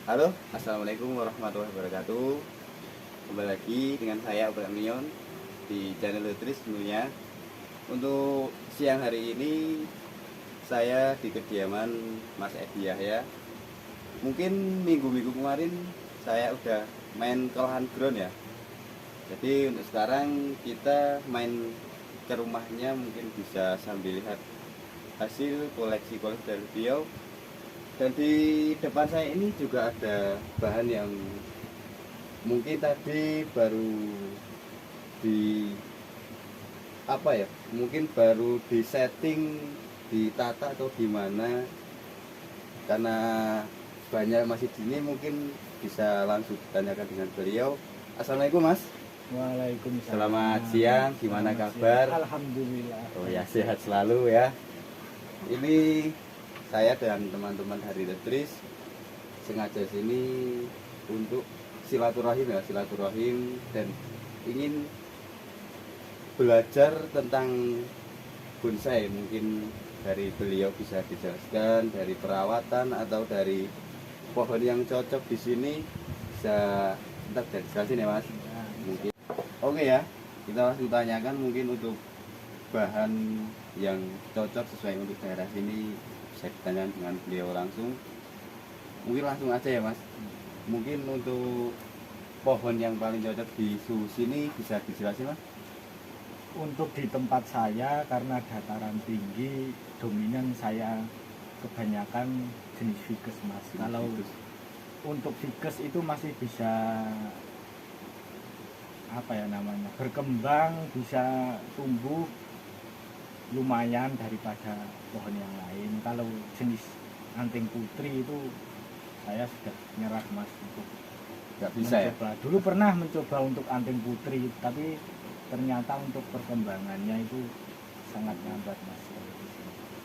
Halo, assalamualaikum warahmatullahi wabarakatuh. Kembali lagi dengan saya Obrak Mion di channel Lutris tentunya. Untuk siang hari ini saya di kediaman Mas Edi Yahya. Mungkin minggu-minggu kemarin saya udah main ke lahan ground ya. Jadi untuk sekarang kita main ke rumahnya, mungkin bisa sambil lihat hasil koleksi-koleksi dari beliau. Dan di depan saya ini juga ada bahan yang mungkin tadi baru di mungkin baru di setting, ditata atau gimana, karena banyak masih dini, mungkin bisa langsung ditanyakan dengan beliau. Assalamualaikum Mas. Waalaikumsalam. Selamat siang, gimana kabar? Alhamdulillah. Oh ya, sehat selalu ya. Ini saya dan teman-teman dari Lutris sengaja sini untuk silaturahim dan ingin belajar tentang bonsai. Mungkin dari beliau bisa dijelaskan dari perawatan atau dari pohon yang cocok di sini, bisa entar dijelasin ya Mas. Mungkin oke ya, kita langsung tanyakan mungkin untuk bahan yang cocok sesuai untuk daerah sini, bisa ditanyakan dengan beliau langsung. Mungkin langsung aja ya Mas. Mungkin untuk pohon yang paling cocok di suhu sini bisa dijelasin Mas? Untuk di tempat saya karena dataran tinggi, dominan saya kebanyakan jenis ficus Mas. Kalau untuk ficus itu masih bisa berkembang, bisa tumbuh lumayan daripada pohon yang lain. Kalau jenis anting putri itu saya sudah nyerah Mas untuk Nggak bisa mencoba. Dulu pernah mencoba untuk anting putri, tapi ternyata untuk perkembangannya itu sangat lambat Mas,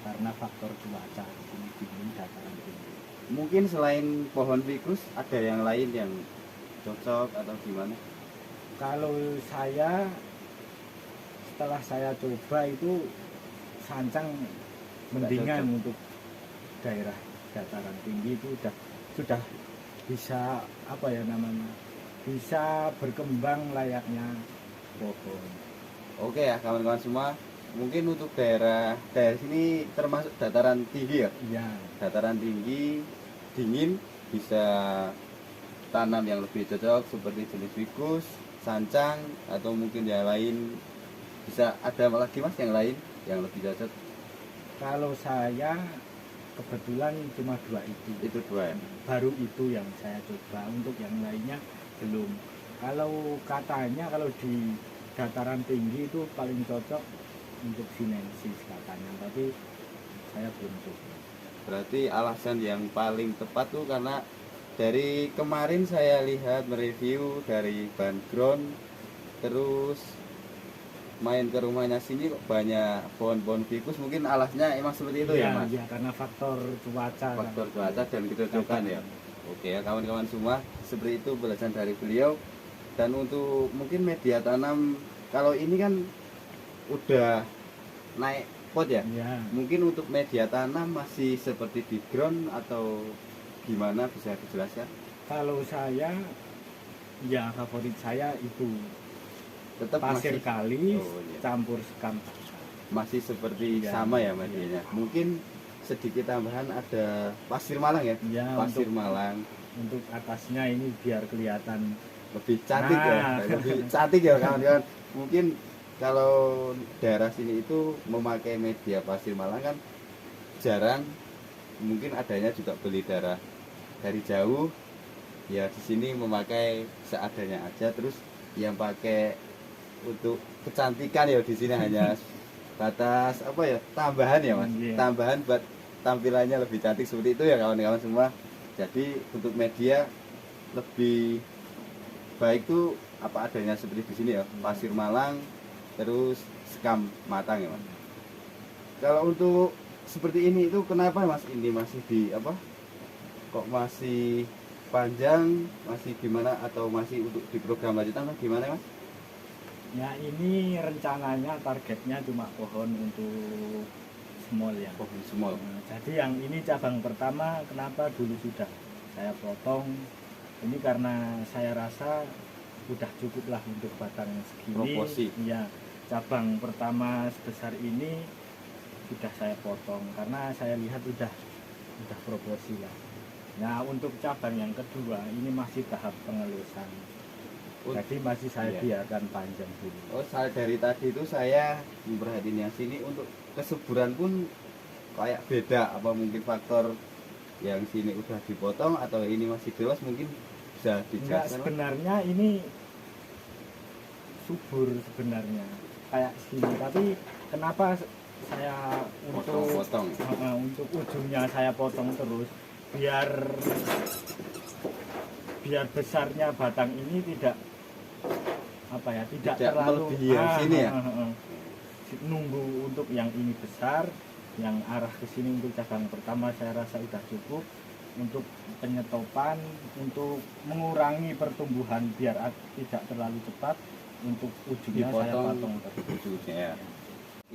karena faktor cuaca di sini dingin, dataran tinggi. Mungkin selain pohon ficus ada yang lain yang cocok atau gimana? Kalau saya setelah saya coba itu sancang mendingan untuk daerah dataran tinggi itu sudah bisa bisa berkembang layaknya pohon. Oke ya kawan-kawan semua, mungkin untuk daerah sini termasuk dataran tinggi ya? Iya. Dataran tinggi, dingin, bisa tanam yang lebih cocok seperti jenis ficus, sancang, atau mungkin yang lain. Bisa ada lagi Mas yang lain yang lebih cocok? Kalau saya kebetulan cuma dua itu. Itu dua ya? Baru itu yang saya coba, untuk yang lainnya belum. Kalau katanya kalau di dataran tinggi itu paling cocok untuk sinensis katanya, tapi saya belum coba. Berarti alasan yang paling tepat tuh karena dari kemarin saya lihat mereview dari background, terus main ke rumahnya sini kok banyak pohon-pohon ficus. Mungkin alasnya emang seperti itu ya Mas? Iya, karena faktor cuaca. Faktor cuaca dan kecocokan ya. Oke ya kawan-kawan semua, seperti itu belasan dari beliau. Dan untuk mungkin media tanam, kalau ini kan udah naik pot ya? Ya. Mungkin untuk media tanam masih seperti di ground atau gimana, bisa dijelaskan? Kalau saya, ya favorit saya itu Tetap pasir masih, kali iya. campur sekam. Masih seperti Ya, sama ya medianya. Mungkin sedikit tambahan ada pasir Malang ya? Ya, Pasir Malang untuk atasnya ini biar kelihatan lebih cantik ya, lebih cantik ya kawan-kawan. Mungkin kalau daerah sini itu memakai media pasir Malang kan jarang, mungkin adanya juga beli darah dari jauh ya. Di sini memakai seadanya aja, terus yang pakai untuk kecantikan ya di sini hanya batas tambahan ya Mas, tambahan buat tampilannya lebih cantik seperti itu ya kawan-kawan semua. Jadi untuk media lebih baik tuh apa adanya seperti di sini ya, pasir Malang terus sekam matang ya Mas. Kalau untuk seperti ini itu kenapa Mas ini masih kok masih panjang, masih gimana, atau masih untuk di program lanjutan atau gimana Mas? Ya, ini rencananya targetnya cuma pohon untuk small ya. Pohon small. Jadi yang ini cabang pertama, kenapa dulu sudah saya potong. Ini karena saya rasa udah cukup lah untuk batang segini. Proporsi. Ya, cabang pertama sebesar ini sudah saya potong karena saya lihat udah proporsi lah. Nah, untuk cabang yang kedua ini masih tahap pengelusan. Jadi masih saya iya. biarkan panjang dulu. Oh, dari tadi itu saya memperhatiin yang sini untuk kesuburan pun kayak beda, apa mungkin faktor yang sini udah dipotong atau ini masih jelas, mungkin bisa Enggak, dijelaskan? sebenarnya ini subur sebenarnya kayak sini, tapi kenapa saya Potong-potong. untuk ujungnya saya potong terus biar besarnya batang ini tidak tidak terlalu melebihi yang sini ya. Nunggu untuk yang ini besar, yang arah ke sini untuk cabang pertama saya rasa sudah cukup untuk penyetopan, untuk mengurangi pertumbuhan biar tidak terlalu cepat. Untuk ujungnya saya potong terus. Ujungnya ya.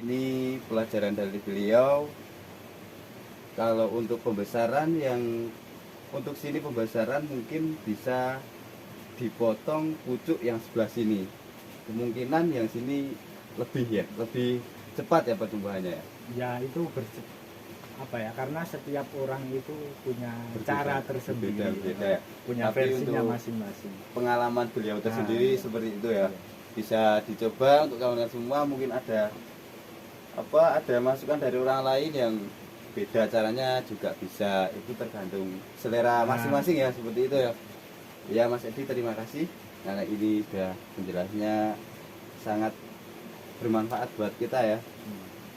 Ini pelajaran dari beliau. Kalau untuk pembesaran, yang untuk sini pembesaran mungkin bisa dipotong pucuk yang sebelah sini. Kemungkinan yang sini lebih cepat ya pertumbuhannya ya. Ya itu karena setiap orang itu punya cara tersendiri, beda-beda ya. punya Tapi versinya untuk masing-masing. Pengalaman beliau tersendiri iya. seperti itu ya. Iya. Bisa dicoba untuk kawan-kawan semua. Mungkin ada masukan dari orang lain yang beda caranya juga bisa, itu tergantung selera masing-masing ya, seperti itu ya. Ya Mas Edi, terima kasih karena ini sudah penjelasannya sangat bermanfaat buat kita ya.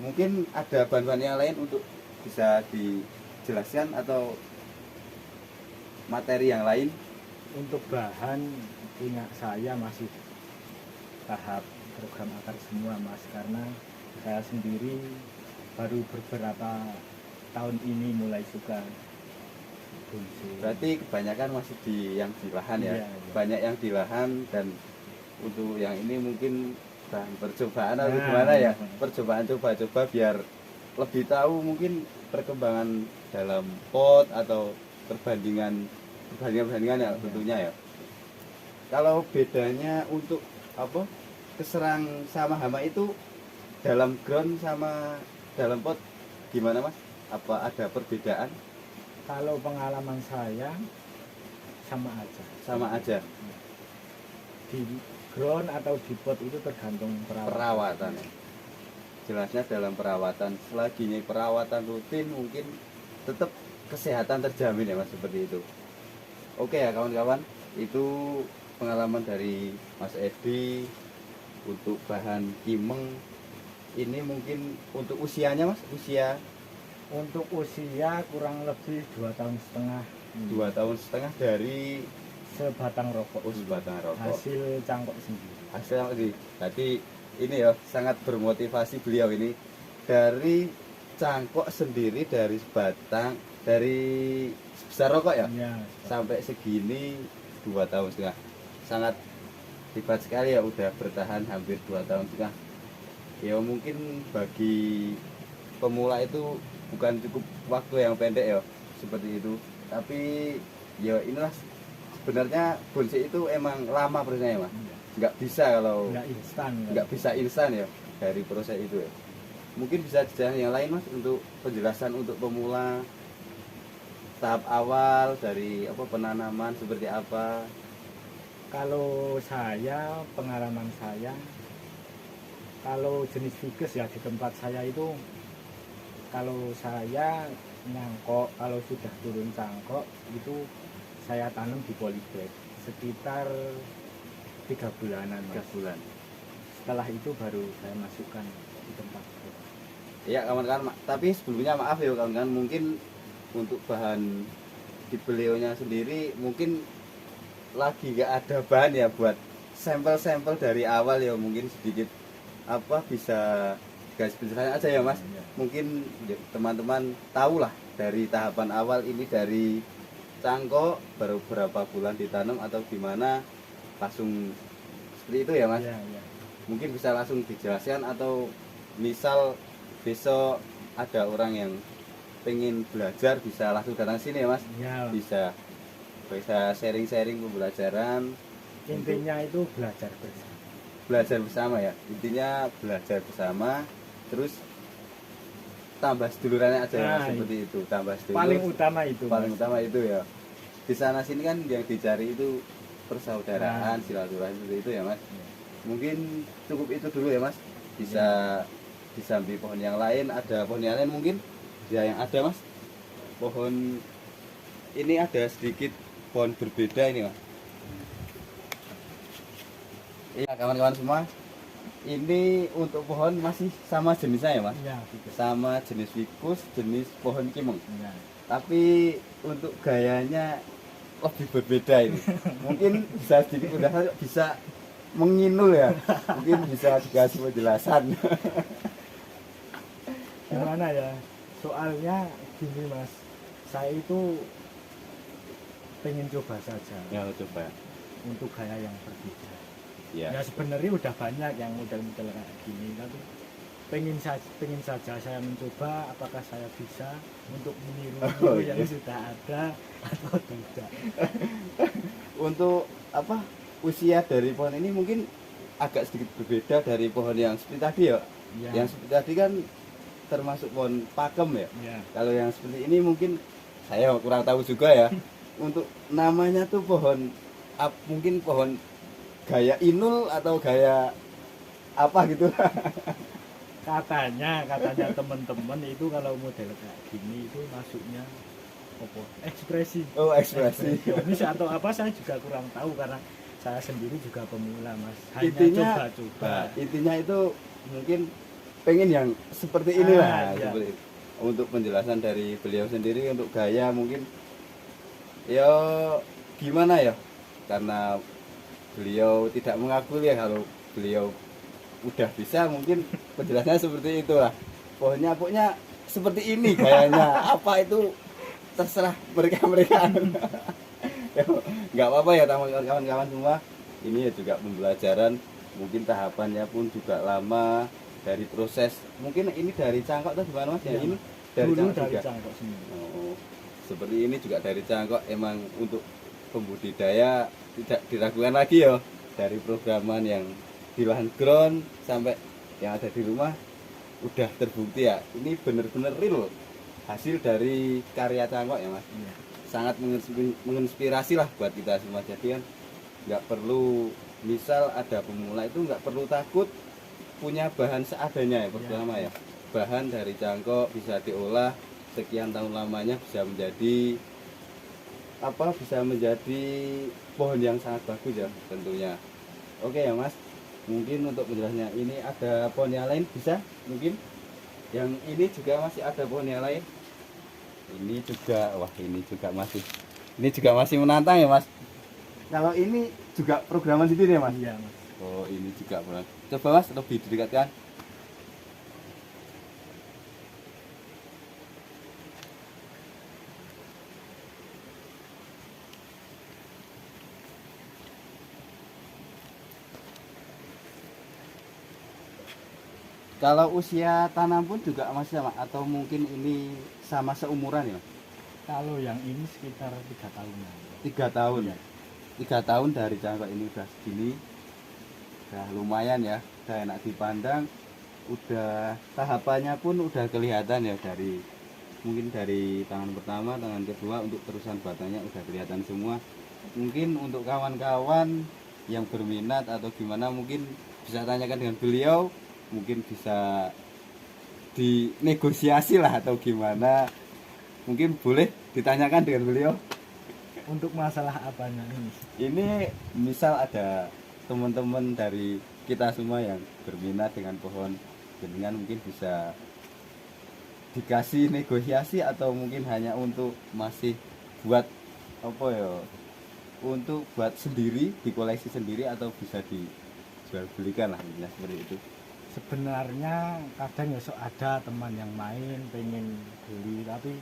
Mungkin ada bantuan yang lain untuk bisa dijelaskan atau materi yang lain? Untuk bahan punya saya masih tahap program akar semua Mas, karena saya sendiri baru beberapa tahun ini mulai suka bunsil. Berarti kebanyakan masih di lahan ya. Iya. Banyak yang di lahan, dan untuk yang ini mungkin bahan percobaan atau gimana ya, percobaan coba-coba biar lebih tahu mungkin perkembangan dalam pot atau perbandingan ya tentunya ya. Kalau bedanya untuk keserang sama hama itu dalam ground sama dalam pot gimana Mas? Apa ada perbedaan? Kalau pengalaman saya sama aja. Di ground atau di pot itu tergantung perawatan. Jelasnya dalam perawatan, selagi perawatan rutin mungkin tetap kesehatan terjamin ya Mas, seperti itu. Oke ya kawan-kawan, itu pengalaman dari Mas Edi untuk bahan kimeng. Ini mungkin untuk usianya Mas, untuk usia kurang lebih 2,5 tahun. 2,5 tahun dari sebatang rokok. Sebatang rokok. Hasil cangkok sendiri. Berarti ini ya sangat bermotivasi beliau ini, dari cangkok sendiri, dari sebatang, dari sebesar rokok ya, sampai segini 2,5 tahun. Sangat hebat sekali ya, udah bertahan hampir 2,5 tahun. Ya mungkin bagi pemula itu bukan cukup waktu yang pendek ya, seperti itu. Tapi ya inilah sebenarnya bonsai itu emang lama prosesnya Mas. Nggak bisa kalau nggak bisa instan ya dari proses itu ya. Mungkin bisa dijelaskan yang lain Mas, untuk penjelasan untuk pemula, tahap awal dari penanaman seperti apa? Kalau saya, pengalaman saya, kalau jenis figus ya di tempat saya itu, kalau saya nyangkok, kalau sudah turun cangkok itu saya tanam di polybag sekitar 3 bulanan. 3 bulan. Setelah itu baru saya masukkan di tempat. Ya kawan-kawan, tapi sebelumnya maaf ya kawan-kawan, mungkin untuk bahan di beliaunya sendiri mungkin lagi gak ada bahan ya buat sampel-sampel dari awal ya, mungkin sedikit bisa guys penjelasan aja ya Mas. Mungkin teman-teman tahu lah dari tahapan awal ini, dari cangkok baru berapa bulan ditanam atau gimana, langsung seperti itu ya Mas. Mungkin bisa langsung dijelaskan, atau misal besok ada orang yang pengen belajar bisa langsung datang sini ya Mas. Bisa. bisa sharing-sharing pembelajaran, Intinya itu belajar bersama ya, intinya belajar bersama, terus tambah sedulurannya aja ya, Nah, seperti itu, tambah sedulur. paling utama itu, Paling Mas. utama itu ya. Di sana sini kan yang dicari itu persaudaraan, Nah. silaturahmi seperti itu ya Mas. Ya. Mungkin cukup itu dulu ya Mas. Bisa disambi pohon yang lain, ada pohon yang lain mungkin ya yang ada Mas. Pohon ini ada sedikit pohon berbeda ini Mas. Iya kawan-kawan semua, ini untuk pohon masih sama jenisnya ya Mas. Iya, gitu. Sama jenis ficus, jenis pohon kimeng. Iya. Tapi untuk gayanya lebih berbeda ini. Mungkin bisa sedikit udah bisa menginul ya. Mungkin bisa dikasih penjelasan. Gimana ya? Soalnya gini Mas, saya itu pengen coba saja Ya coba. untuk gaya yang berbeda. Ya. Ya sebenarnya udah banyak yang model-model kayak gini, tapi pengen saja saya mencoba apakah saya bisa untuk meniru yang sudah ada atau tidak. Untuk apa? Usia dari pohon ini mungkin agak sedikit berbeda dari pohon yang seperti tadi ya. Ya. Yang seperti tadi kan termasuk pohon pakem ya. Ya. Kalau yang seperti ini mungkin saya kurang tahu juga ya. Untuk namanya tuh pohon mungkin pohon gaya inul atau gaya apa gitu. Katanya teman-teman itu kalau model kayak gini itu masuknya apa? Ekspresi. Oh, ekspresi. Ekspresionis atau apa saya juga kurang tahu karena saya sendiri juga pemula Mas. Hanya Intinya coba-coba. Intinya itu mungkin pengen yang seperti inilah Iya. seperti itu. Untuk penjelasan dari beliau sendiri untuk gaya mungkin ya gimana ya, karena beliau tidak mengakui ya kalau beliau udah bisa, mungkin penjelasannya seperti itulah. Pokoknya seperti ini gayanya, apa itu terserah mereka nggak apa-apa ya kawan-kawan semua. Ini ya juga pembelajaran, mungkin tahapannya pun juga lama. Dari proses mungkin ini dari cangkok atau gimana Mas ya, Iya, ini dari dulu cangkok dari juga. cangkok semua. Oh, seperti ini juga dari cangkok. Emang untuk pembudidaya tidak diragukan lagi ya, dari programan yang di lahan ground sampai yang ada di rumah udah terbukti ya, ini bener-bener real hasil dari karya cangkok ya Mas. Iya. Sangat menginspirasi lah buat kita semua. Jadi kan nggak perlu, misal ada pemula itu nggak perlu takut punya bahan seadanya ya pertama ya. Bahan dari cangkok bisa diolah sekian tahun lamanya, bisa menjadi apa, bisa menjadi pohon yang sangat bagus ya tentunya. Oke ya Mas, mungkin untuk penjelasannya ini ada pohon yang lain bisa mungkin yang ini juga masih ada pohon yang lain. Ini juga, wah ini juga masih menantang ya Mas. Kalau ini juga programan sendiri ya Mas. Iya Mas. Oh ini juga program. Coba Mas lebih didekatkan. Kalau usia tanam pun juga masih sama atau mungkin ini sama seumuran ya? Kalau yang ini sekitar 3 tahunan. 3 tahun. Iya. 3 tahun dari cangkok ini udah segini. Udah lumayan ya, udah enak dipandang. Udah tahapannya pun udah kelihatan ya, dari mungkin dari tangan pertama, tangan kedua, untuk terusan batangnya udah kelihatan semua. Mungkin untuk kawan-kawan yang berminat atau gimana mungkin bisa tanyakan dengan beliau, mungkin bisa dinegosiasi lah atau gimana, mungkin boleh ditanyakan dengan beliau. Untuk masalah apanya ini? Ini misal ada teman-teman dari kita semua yang berminat dengan pohon jenengan, mungkin bisa dikasih negosiasi atau mungkin hanya untuk masih buat apa ya, untuk buat sendiri, dikoleksi sendiri, atau bisa dijual belikan lah intinya seperti itu. Sebenarnya kadang ya ada teman yang main pengen beli, tapi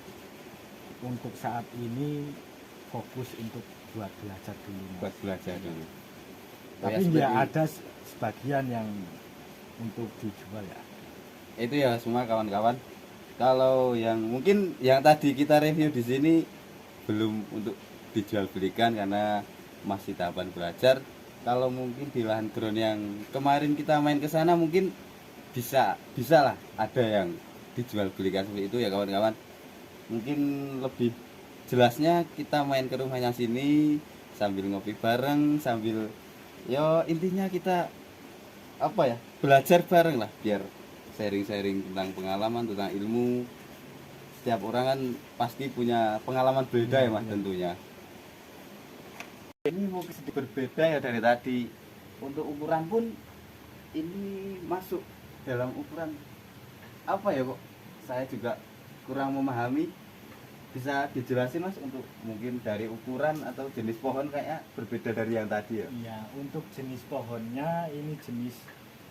untuk saat ini fokus untuk buat belajar dulu Mas. Buat belajar dulu. Tapi Ya, ya ada sebagian yang untuk dijual ya. itu ya semua kawan-kawan. Kalau yang mungkin yang tadi kita review di sini belum untuk dijual belikan karena masih tahapan belajar. Kalau mungkin di lahan ground yang kemarin kita main ke sana mungkin bisa lah ada yang dijual belikan seperti itu ya kawan-kawan. Mungkin lebih jelasnya kita main ke rumahnya sini sambil ngopi bareng, sambil yo intinya kita apa ya, belajar bareng lah, biar sharing-sharing tentang pengalaman, tentang ilmu. Setiap orang kan pasti punya pengalaman beda ya mas tentunya. Ini mungkin sedikit berbeda ya dari tadi. Untuk ukuran pun ini masuk dalam ukuran apa ya kok? Saya juga kurang memahami. Bisa dijelasin mas untuk mungkin dari ukuran atau jenis pohon kayaknya berbeda dari yang tadi ya? Iya, untuk jenis pohonnya ini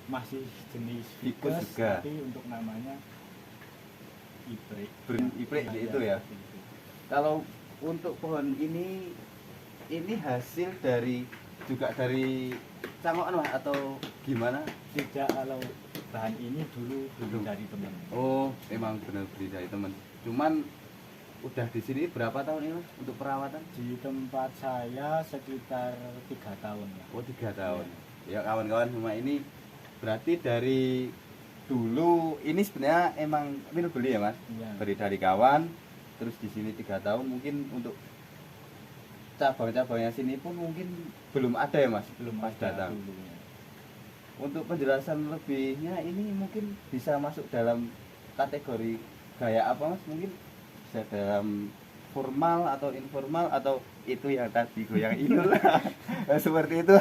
masih jenis Ficus ficus, juga. tapi untuk namanya iprik. Iprik itu ya. Kalau untuk pohon ini hasil dari juga dari cangkokan mas atau gimana? Tidak, kalau bahan ini dulu beli dari teman. Oh, memang benar beli dari teman. Cuman udah di sini berapa tahun ini mas untuk perawatan? Di tempat saya sekitar 3 tahun ya. Oh 3 tahun. Ya kawan-kawan semua, ini berarti dari dulu ini sebenarnya emang Mil beli ya mas? Iya. Beli dari kawan, terus di sini 3 tahun. Mungkin untuk cabang-cabangnya sini pun mungkin belum ada ya mas? Belum pas ada datang. dulu ya. Untuk penjelasan lebihnya ini mungkin bisa masuk dalam kategori gaya apa mas? Mungkin bisa dalam formal atau informal atau itu yang tadi goyang inul. Seperti itu.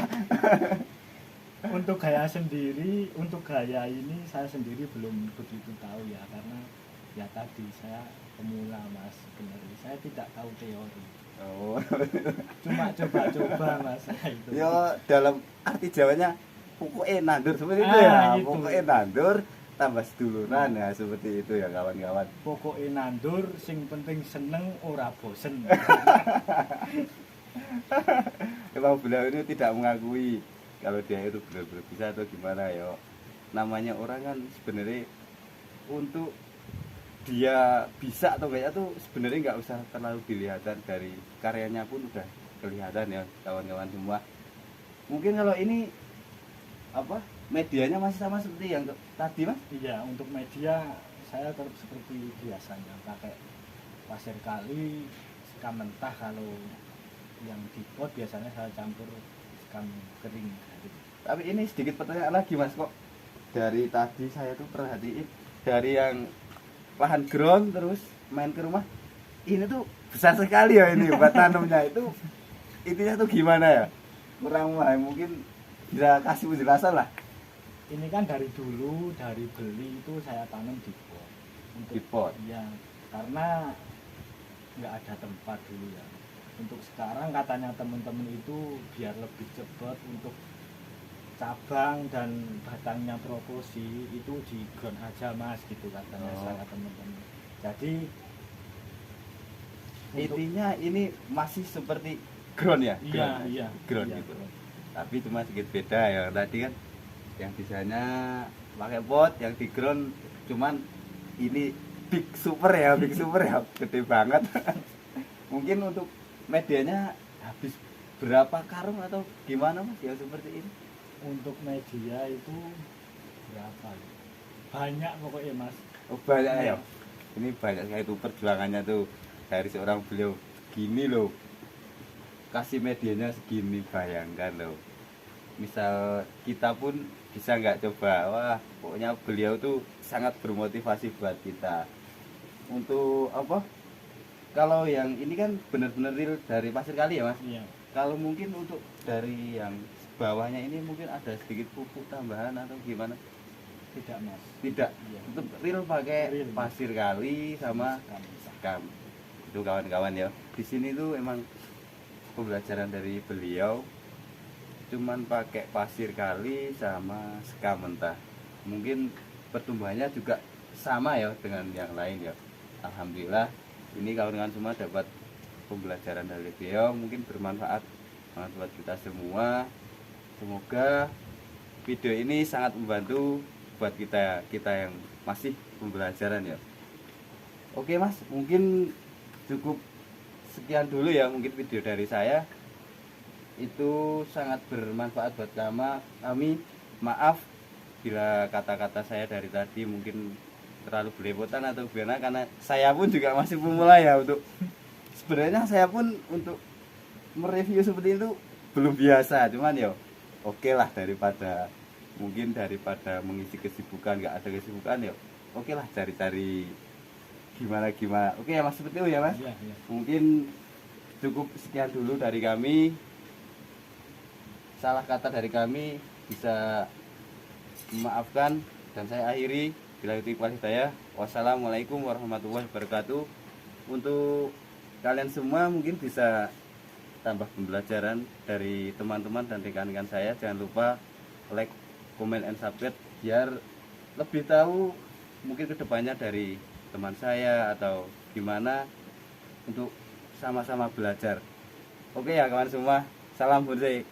Untuk gaya sendiri, untuk gaya ini saya sendiri belum begitu tahu ya, karena ya tadi saya pemula mas, sebenarnya saya tidak tahu teori. Oh. Cuma coba-coba mas itu. Ya dalam arti Jawanya pokoknya nandur seperti itu ya. Itu. Pokoknya nandur tambah seduluran ya seperti itu ya kawan-kawan. Pokoknya nandur, sing penting seneng ora bosen. Emang beliau ini tidak mengakui kalau dia itu benar-benar bisa atau gimana ya. Namanya orang kan sebenarnya untuk dia bisa atau enggaknya tuh sebenarnya nggak usah terlalu dilihatkan, dari karyanya pun udah kelihatan ya kawan-kawan semua. Mungkin kalau ini apa medianya masih sama seperti yang tadi mas? Iya, untuk media saya tetap seperti biasanya pakai pasir kali, sekam mentah. Kalau yang di pot biasanya saya campur sekam kering. Tapi ini sedikit pertanyaan lagi mas, kok dari tadi saya tuh perhatiin dari yang lahan ground terus main ke rumah ini tuh besar sekali ya ini buat tanamnya. Itu intinya tuh gimana ya, kurang memahami, mungkin bisa kasih penjelasan lah. Ini kan dari dulu, dari beli itu saya tanam di pot. Di pot? Iya, karena nggak ada tempat dulu ya. Untuk sekarang katanya teman-teman itu biar lebih cepat untuk cabang dan batangnya proposi itu di ground aja mas, gitu katanya saya teman-teman. Jadi intinya ini masih seperti ground ya? Iya, ground iya, gitu. ground. Tapi cuma sedikit beda ya, tadi kan yang di sana pakai pot, yang di ground cuman ini big super ya, gede banget. Mungkin untuk medianya habis berapa karung atau gimana mas ya seperti ini? Untuk media itu berapa ya? Banyak pokoknya mas. Oh banyak ya. Ini banyak sekali tuh perjuangannya tuh dari seorang beliau gini loh. Kasih medianya segini, bayangkan loh. Misal kita pun bisa nggak coba, wah pokoknya beliau tuh sangat bermotivasi buat kita. Untuk apa? Kalau yang ini kan benar-benar real dari pasir kali ya mas. Iya. Kalau mungkin untuk dari yang bawahnya ini mungkin ada sedikit pupuk tambahan atau gimana? Tidak mas. Tidak. Iya. Untuk real pakai Real. pasir kali sama sekam. Itu kawan-kawan ya. Di sini tuh emang pembelajaran dari beliau cuman pakai pasir kali sama sekam mentah. Mungkin pertumbuhannya juga sama ya dengan yang lain ya. Alhamdulillah ini kawan-kawan semua dapat pembelajaran dari beliau, mungkin bermanfaat buat kita semua. Semoga video ini sangat membantu buat kita yang masih pembelajaran ya. Oke mas, mungkin cukup sekian dulu ya mungkin video dari saya. Itu sangat bermanfaat buat kami. Maaf bila kata-kata saya dari tadi mungkin terlalu belepotan atau gimana, karena saya pun juga masih pemula ya. Untuk sebenarnya saya pun untuk mereview seperti itu belum biasa, cuman ya oke lah, daripada mengisi kesibukan, nggak ada kesibukan ya oke lah, cari-cari gimana. Oke ya Mas, seperti itu ya Mas. Ya. Mungkin cukup sekian dulu dari kami. Salah kata dari kami bisa memaafkan, dan saya akhiri bila itu ikhlas saya. Wassalamualaikum warahmatullahi wabarakatuh. Untuk kalian semua mungkin bisa tambah pembelajaran dari teman-teman dan rekan-rekan saya. Jangan lupa like, comment, and subscribe biar lebih tahu mungkin kedepannya dari teman saya atau gimana, untuk sama-sama belajar. Oke ya kawan semua, salam bonsai.